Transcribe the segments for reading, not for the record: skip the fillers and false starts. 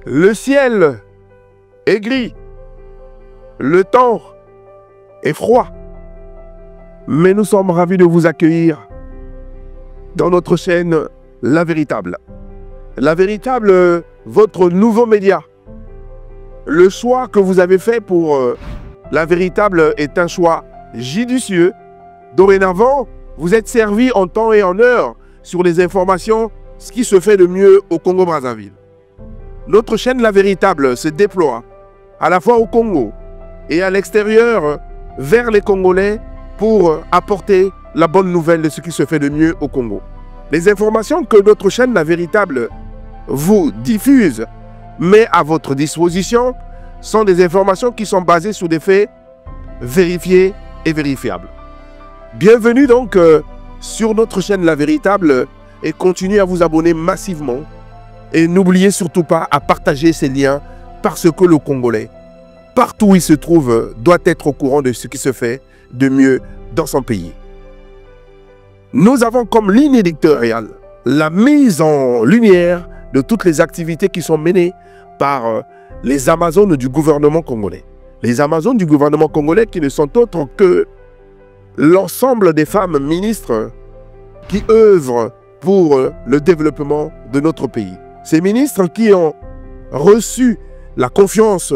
Le ciel est gris. Le temps est froid. Mais nous sommes ravis de vous accueillir dans notre chaîne La Véritable. La Véritable, votre nouveau média. Le choix que vous avez fait pour La Véritable est un choix judicieux. Dorénavant, vous êtes servi en temps et en heure sur les informations, ce qui se fait de mieux au Congo-Brazzaville. Notre chaîne La Véritable se déploie à la fois au Congo et à l'extérieur vers les Congolais pour apporter la bonne nouvelle de ce qui se fait de mieux au Congo. Les informations que notre chaîne La Véritable vous diffuse, met à votre disposition, sont des informations qui sont basées sur des faits vérifiés et vérifiables. Bienvenue donc sur notre chaîne La Véritable et continuez à vous abonner massivement. Et n'oubliez surtout pas à partager ces liens parce que le Congolais, partout où il se trouve, doit être au courant de ce qui se fait de mieux dans son pays. Nous avons comme ligne éditoriale la mise en lumière de toutes les activités qui sont menées par les Amazones du gouvernement congolais. Les Amazones du gouvernement congolais qui ne sont autres que l'ensemble des femmes ministres qui œuvrent pour le développement de notre pays. Ces ministres qui ont reçu la confiance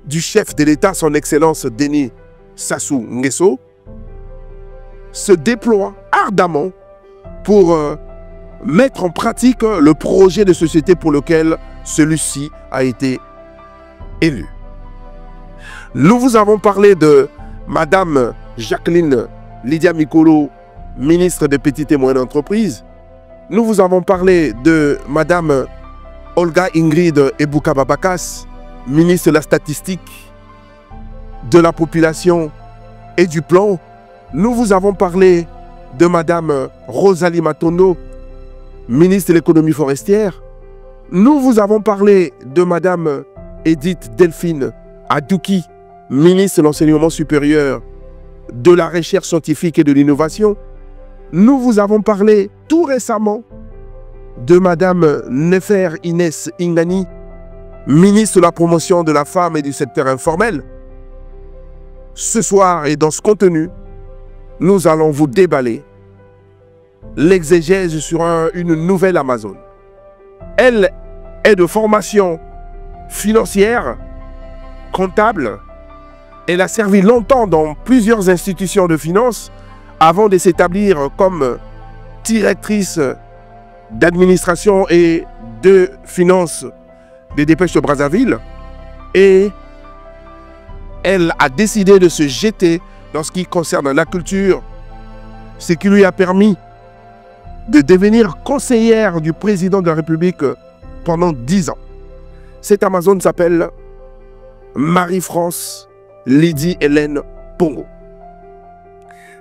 du chef de l'État, son Excellence Denis Sassou Nguesso, se déploient ardemment pour mettre en pratique le projet de société pour lequel celui-ci a été élu. Nous vous avons parlé de Madame Jacqueline Lydia Mikolo, ministre des Petites et Moyennes Entreprises. Nous vous avons parlé de Madame Olga Ingrid Ebouka-Babakas, ministre de la Statistique, de la Population et du Plan. Nous vous avons parlé de Madame Rosalie Matondo, ministre de l'Économie forestière. Nous vous avons parlé de Madame Edith Delphine Adouki, ministre de l'Enseignement supérieur, de la Recherche scientifique et de l'Innovation. Nous vous avons parlé tout récemment de Madame Nefer Inès Ingani, ministre de la Promotion de la Femme et du secteur informel. Ce soir et dans ce contenu, nous allons vous déballer l'exégèse sur une nouvelle Amazone. Elle est de formation financière, comptable. Elle a servi longtemps dans plusieurs institutions de finances avant de s'établir comme directrice d'administration et de finances des Dépêches de Brazzaville. Et elle a décidé de se jeter dans ce qui concerne la culture, ce qui lui a permis de devenir conseillère du président de la République pendant 10 ans. Cette Amazone s'appelle Marie-France Lydie Hélène Pongo,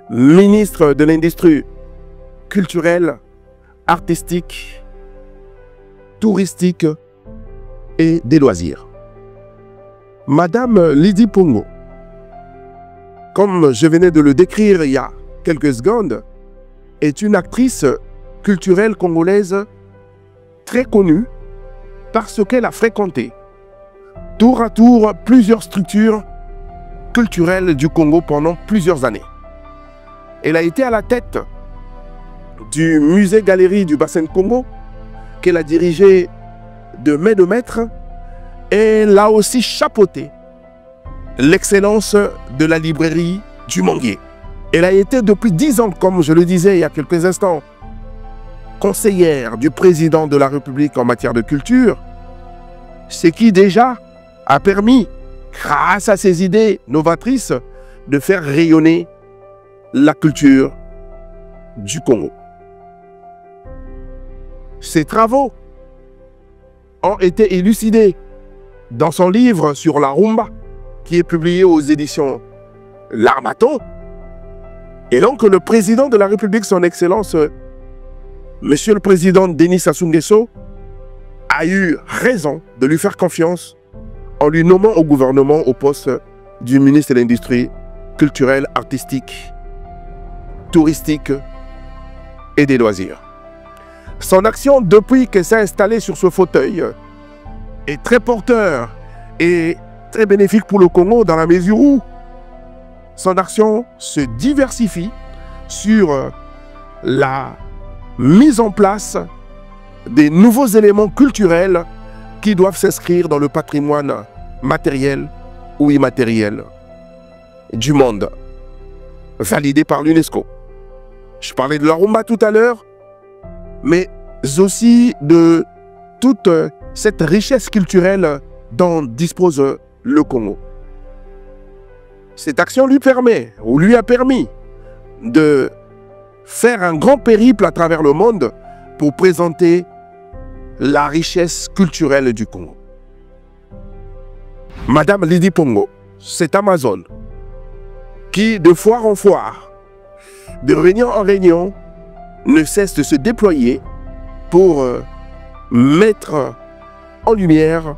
ministre de l'Industrie culturelle, artistique, touristique et des loisirs. Madame Lydie Pongo, comme je venais de le décrire il y a quelques secondes, est une actrice culturelle congolaise très connue parce qu'elle a fréquenté tour à tour plusieurs structures culturelles du Congo pendant plusieurs années. Elle a été à la tête du musée-galerie du bassin de Congo, qu'elle a dirigé de main de maître, et elle a aussi chapeauté l'excellence de la librairie du Manguier. Elle a été depuis 10 ans, comme je le disais il y a quelques instants, conseillère du président de la République en matière de culture, ce qui déjà a permis, grâce à ses idées novatrices, de faire rayonner la culture du Congo. Ses travaux ont été élucidés dans son livre sur la rumba, qui est publié aux éditions L'Harmattan. Et donc le président de la République, son Excellence, Monsieur le Président Denis Sassou Nguesso, a eu raison de lui faire confiance en lui nommant au gouvernement au poste du ministre de l'Industrie culturelle, artistique, touristique et des loisirs. Son action depuis qu'elle s'est installée sur ce fauteuil est très porteur et très bénéfique pour le Congo dans la mesure où son action se diversifie sur la mise en place des nouveaux éléments culturels qui doivent s'inscrire dans le patrimoine matériel ou immatériel du monde, validé par l'UNESCO. Je parlais de la rumba tout à l'heure, mais aussi de toute cette richesse culturelle dont dispose le Congo. Cette action lui permet, ou lui a permis, de faire un grand périple à travers le monde pour présenter la richesse culturelle du Congo. Madame Lydie Pongo, cette Amazone, qui de foire en foire, de réunion en réunion, ne cesse de se déployer pour mettre en lumière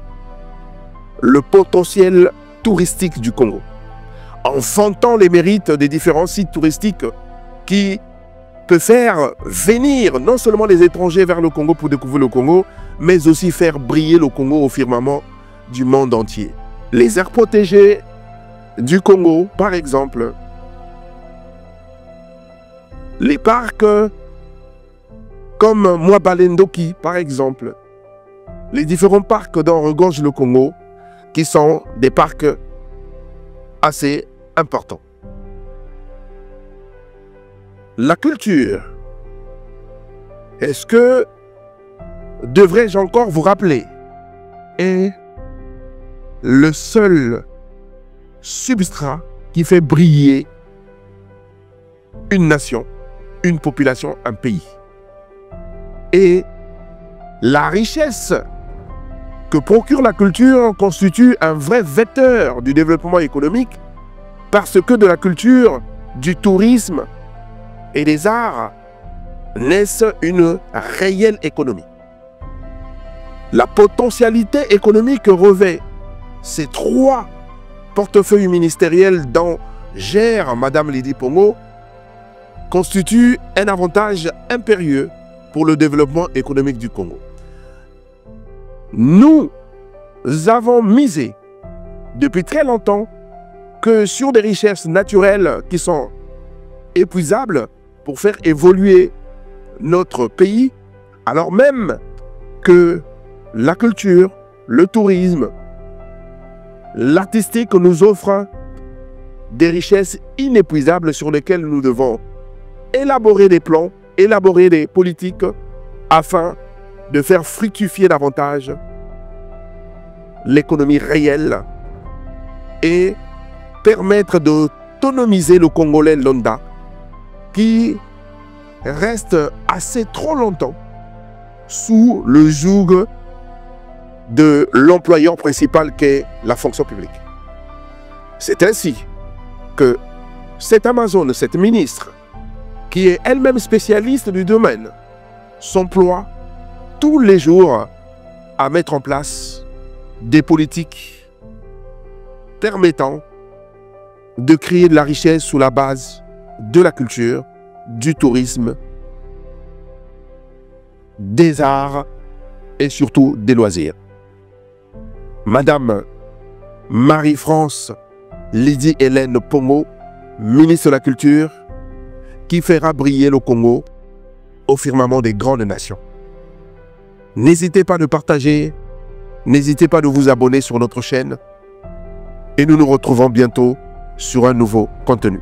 le potentiel touristique du Congo, en vantant les mérites des différents sites touristiques qui peuvent faire venir non seulement les étrangers vers le Congo pour découvrir le Congo, mais aussi faire briller le Congo au firmament du monde entier. Les aires protégées du Congo, par exemple, les parcs comme Mwabalendoki, par exemple, les différents parcs dont regorge le Congo, qui sont des parcs assez importants. La culture, est-ce que, devrais-je encore vous rappeler, est le seul substrat qui fait briller une nation, une population, un pays. Et la richesse que procure la culture constitue un vrai vecteur du développement économique parce que de la culture, du tourisme et des arts naissent une réelle économie. La potentialité économique que revêt ces trois portefeuilles ministériels dont gère Madame Lydie Pongo constitue un avantage impérieux pour le développement économique du Congo. Nous avons misé depuis très longtemps que sur des richesses naturelles qui sont épuisables pour faire évoluer notre pays, alors même que la culture, le tourisme, l'artistique nous offrent des richesses inépuisables sur lesquelles nous devons élaborer des plans, élaborer des politiques afin de faire fructifier davantage l'économie réelle et permettre d'autonomiser le Congolais lambda qui reste assez trop longtemps sous le joug de l'employeur principal qu'est la fonction publique. C'est ainsi que cette Amazone, cette ministre, qui est elle-même spécialiste du domaine, s'emploie tous les jours à mettre en place des politiques permettant de créer de la richesse sous la base de la culture, du tourisme, des arts et surtout des loisirs. Madame Marie-France Lydie Hélène Pongo, ministre de la Culture, qui fera briller le Congo au firmament des grandes nations. N'hésitez pas de partager, n'hésitez pas de vous abonner sur notre chaîne et nous nous retrouvons bientôt sur un nouveau contenu.